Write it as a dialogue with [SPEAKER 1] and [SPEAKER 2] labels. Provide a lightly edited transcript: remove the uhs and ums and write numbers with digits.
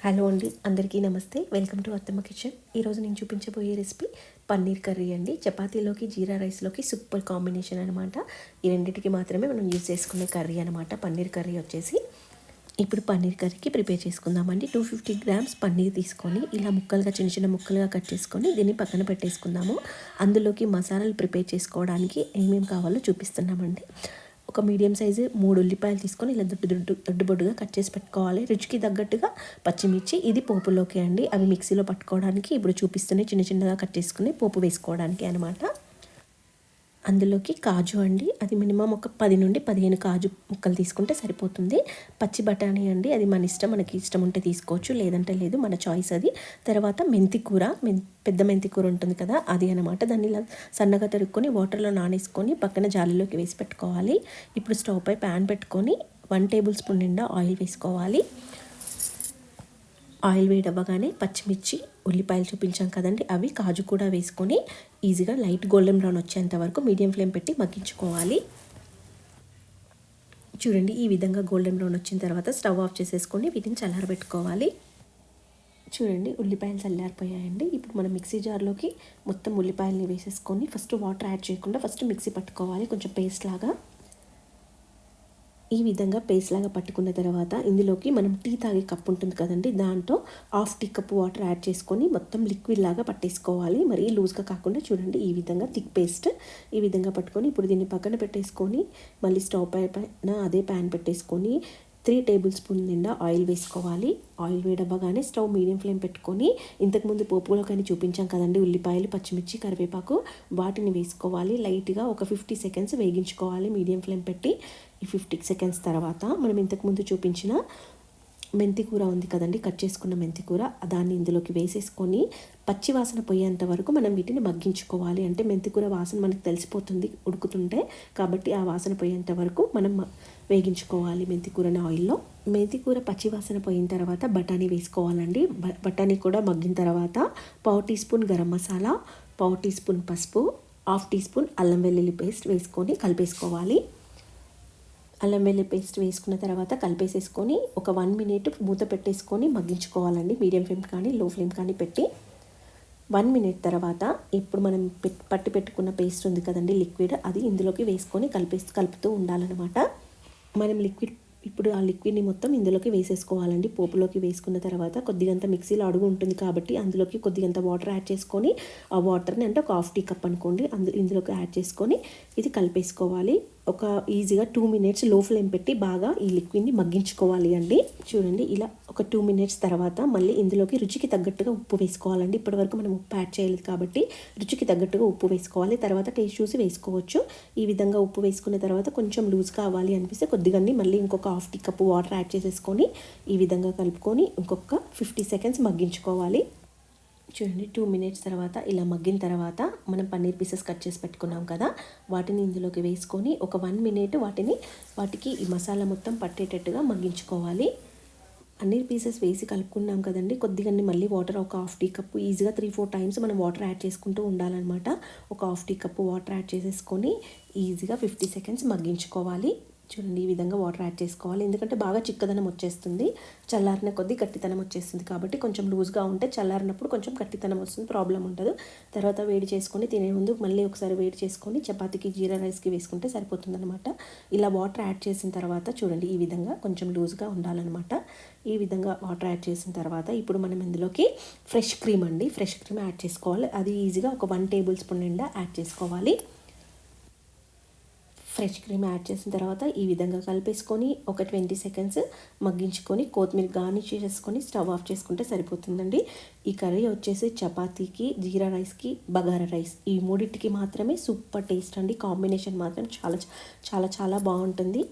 [SPEAKER 1] Hello అండి, అందరికీ నమస్తే. వెల్కమ్ టు అత్తమ్మ కిచెన్. ఈరోజు నేను చూపించబోయే రెసిపీ పన్నీర్ కర్రీ అండి. చపాతీలోకి జీరా రైస్లోకి సూపర్ కాంబినేషన్ అనమాట. ఈ రెండింటికి మాత్రమే మనం యూజ్ చేసుకునే కర్రీ అనమాట పన్నీర్ కర్రీ వచ్చేసి. ఇప్పుడు పన్నీర్ కర్రీకి ప్రిపేర్ చేసుకుందామండి. 250 గ్రామ్స్ పన్నీర్ తీసుకొని ఇలా ముక్కలుగా చిన్న చిన్న ముక్కలుగా కట్ చేసుకొని దీన్ని పక్కన పెట్టేసుకుందాము. అందులోకి మసాలాలు ప్రిపేర్ చేసుకోవడానికి ఏమేమి కావాలో చూపిస్తున్నామండి. ఒక మీడియం సైజు 3 ఉల్లిపాయలు తీసుకొని ఇలా దొడ్డు కట్ చేసి పెట్టుకోవాలి. రుచికి తగ్గట్టుగా పచ్చిమిర్చి, ఇది పోపులోకి అండి. అవి మిక్సీలో పట్టుకోవడానికి ఇప్పుడు చూపిస్తూనే చిన్న చిన్నగా కట్ చేసుకుని పోపు వేసుకోవడానికి అనమాట. అందులోకి కాజు అండి, అది మినిమం ఒక 10 నుండి 15 కాజు ముక్కలు తీసుకుంటే సరిపోతుంది. పచ్చి బఠానీ అండి, అది మన ఇష్టం, మనకి ఇష్టం ఉంటే తీసుకోవచ్చు, లేదంటే లేదు, మన చాయిస్ అది. తర్వాత మెంతి కూర, పెద్ద మెంతి కూర ఉంటుంది కదా, అది అనమాట. దాన్ని ఇలా సన్నగా తరుక్కొని వాటర్లో నానేసుకొని పక్కన జాలీలోకి వేసి పెట్టుకోవాలి. ఇప్పుడు స్టవ్ పై ప్యాన్ పెట్టుకొని 1 టేబుల్ స్పూన్ నిండా ఆయిల్ వేసుకోవాలి. ఆయిల్ వేడవ్వగానే పచ్చిమిర్చి, ఉల్లిపాయలు చూపించాం కదండి, అవి కాజు కూడా వేసుకొని ఈజీగా లైట్ గోల్డెన్ బ్రౌన్ వచ్చేంత వరకు మీడియం ఫ్లేమ్ పెట్టి మగ్గించుకోవాలి. చూడండి, ఈ విధంగా గోల్డెన్ బ్రౌన్ వచ్చిన తర్వాత స్టవ్ ఆఫ్ చేసేసుకొని వీటిని చల్లారబెట్టుకోవాలి. చూడండి, ఉల్లిపాయలు చల్లారిపోయాయండి. ఇప్పుడు మనం మిక్సీ జార్లోకి మొత్తం ఉల్లిపాయలని వేసేసుకొని ఫస్ట్ వాటర్ యాడ్ చేయకుండా ఫస్ట్ మిక్సీ పట్టుకోవాలి, కొంచెం పేస్ట్ లాగా. ఈ విధంగా పేస్ట్ లాగా పట్టుకున్న తర్వాత ఇందులోకి మనం టీ తాగే కప్ ఉంటుంది కదండి, దాంట్లో 1/2 టీ కప్ వాటర్ యాడ్ చేసుకొని మొత్తం లిక్విడ్ లాగా పట్టేసుకోవాలి. మరీ లూజ్గా కాకుండా చూడండి, ఈ విధంగా థిక్ పేస్ట్ ఈ విధంగా పట్టుకొని ఇప్పుడు దీన్ని పక్కన పెట్టేసుకొని మళ్ళీ స్టవ్ పైన అదే ప్యాన్ పెట్టేసుకొని 3 టేబుల్ స్పూన్ నిండా ఆయిల్ వేసుకోవాలి. ఆయిల్ వేడవ్వగానే స్టవ్ మీడియం ఫ్లేమ్ పెట్టుకొని ఇంతకుముందు పోపులో కానీ చూపించాం కదండి, ఉల్లిపాయలు, పచ్చిమిర్చి, కరివేపాకు, వాటిని వేసుకోవాలి. లైట్గా ఒక 50 సెకండ్స్ వేగించుకోవాలి మీడియం ఫ్లేమ్ పెట్టి. ఈ 50 సెకండ్స్ తర్వాత మనం ఇంతకుముందు చూపించిన మెంతి కూర ఉంది కదండి, కట్ చేసుకున్న మెంతి కూర, దాన్ని ఇందులోకి వేసేసుకొని పచ్చి వాసన పోయేంత వరకు మనం వీటిని మగ్గించుకోవాలి. అంటే మెంతి కూర వాసన మనకు తెలిసిపోతుంది ఉడుకుతుంటే, కాబట్టి ఆ వాసన పోయేంత వరకు మనం వేగించుకోవాలి మెంతి కూరని ఆయిల్లో. మెంతి కూర పచ్చి వాసన పోయిన తర్వాత బఠానీ వేసుకోవాలండి. బఠానీ కూడా మగ్గిన తర్వాత 1/4 teaspoon garam masala, 1/4 teaspoon పసుపు, 1/2 టీ స్పూన్ అల్లం వెల్లుల్లి పేస్ట్ వేసుకొని కలిపేసుకోవాలి. అల్లం వెల్లుల్లి పేస్ట్ వేసుకున్న తర్వాత కలిపేసేసుకొని ఒక 1 మినిట్ మూత పెట్టేసుకొని మగ్గించుకోవాలండి. మీడియం ఫ్లేమ్ కానీ లో ఫ్లేమ్ కానీ పెట్టి 1 మినిట్ తర్వాత ఇప్పుడు మనం పట్టి పెట్టుకున్న పేస్ట్ ఉంది కదండి, లిక్విడ్, అది ఇందులోకి వేసుకొని కలుపుతూ ఉండాలన్నమాట. మనం ఇప్పుడు ఆ లిక్విడ్ని మొత్తం ఇందులోకి వేసేసుకోవాలండి. పోపులోకి వేసుకున్న తర్వాత కొద్దిగంత మిక్సీలో అడుగు ఉంటుంది కాబట్టి అందులోకి కొద్దిగంత వాటర్ యాడ్ చేసుకొని ఆ వాటర్ని అంటే ఒక 1/2 టీ కప్ అనుకోండి, ఇందులోకి యాడ్ చేసుకొని ఇది కలిపేసుకోవాలి. ఒక ఈజీగా 2 మినిట్స్ లో ఫ్లేమ్ పెట్టి బాగా ఈ లిక్విడ్ని మగ్గించుకోవాలి అండి. చూడండి, ఇలా ఒక 2 మినిట్స్ తర్వాత మళ్ళీ ఇందులోకి రుచికి తగ్గట్టుగా ఉప్పు వేసుకోవాలండి. ఇప్పటివరకు మనం ఉప్పు యాడ్ చేయలేదు కాబట్టి రుచికి తగ్గట్టుగా ఉప్పు వేసుకోవాలి. తర్వాత టేస్ట్ చూసి వేసుకోవచ్చు. ఈ విధంగా ఉప్పు వేసుకున్న తర్వాత కొంచెం లూజ్ కావాలి అనిపిస్తే కొద్దిగా మళ్ళీ ఇంకొక 1/2 టీ కప్ వాటర్ యాడ్ చేసేసుకొని ఈ విధంగా కలుపుకొని ఇంకొక 50 సెకండ్స్ మగ్గించుకోవాలి. చూడండి, 2 మినిట్స్ తర్వాత ఇలా మగ్గిన తర్వాత మనం పన్నీర్ పీసెస్ కట్ చేసి పెట్టుకున్నాం కదా, వాటిని ఇందులోకి వేసుకొని ఒక 1 మినిట్ వాటికి ఈ మసాలా మొత్తం పట్టేటట్టుగా మగ్గించుకోవాలి. పన్నీర్ పీసెస్ వేసి కలుపుకున్నాం కదండి, కొద్దిగా మళ్ళీ వాటర్ ఒక 1/2 టీ కప్పు ఈజీగా 3-4 టైమ్స్ మనం వాటర్ యాడ్ చేసుకుంటూ ఉండాలన్నమాట. ఒక 1/2 టీ కప్పు వాటర్ యాడ్ చేసేసుకొని ఈజీగా 50 సెకండ్స్ మగ్గించుకోవాలి. చూడండి, ఈ విధంగా వాటర్ యాడ్ చేసుకోవాలి. ఎందుకంటే బాగా చిక్కదనం వచ్చేస్తుంది, చల్లారిన కొద్దీ గట్టితనం వచ్చేస్తుంది కాబట్టి కొంచెం లూజ్గా ఉంటే చల్లారినప్పుడు కొంచెం గట్టితనం వస్తుంది, ప్రాబ్లం ఉండదు. తర్వాత వేడి చేసుకొని తినే ముందు మళ్ళీ ఒకసారి వేడి చేసుకొని చపాతీకి, జీరా రైస్కి వేసుకుంటే సరిపోతుంది అనమాట. ఇలా వాటర్ యాడ్ చేసిన తర్వాత చూడండి, ఈ విధంగా కొంచెం లూజ్గా ఉండాలన్నమాట. ఈ విధంగా వాటర్ యాడ్ చేసిన తర్వాత ఇప్పుడు మనం ఇందులోకి ఫ్రెష్ క్రీమ్ యాడ్ చేసుకోవాలి. అది ఈజీగా ఒక 1 టేబుల్ స్పూన్ నిండా యాడ్ చేసుకోవాలి. ఫ్రెష్ క్రీమ్ యాడ్ చేసిన తర్వాత ఈ విధంగా కలిపేసుకొని ఒక 20 సెకండ్స్ మగ్గించుకొని కొత్తిమీర గార్నిష్ చేసుకొని స్టవ్ ఆఫ్ చేసుకుంటే సరిపోతుందండి. ఈ కర్రీ వచ్చేసి చపాతీకి, జీరా రైస్కి, బగారా రైస్ ఈ మూడింటికి మాత్రమే సూపర్ టేస్ట్ అండి. కాంబినేషన్ మాత్రం చాలా చాలా చాలా బాగుంటుంది.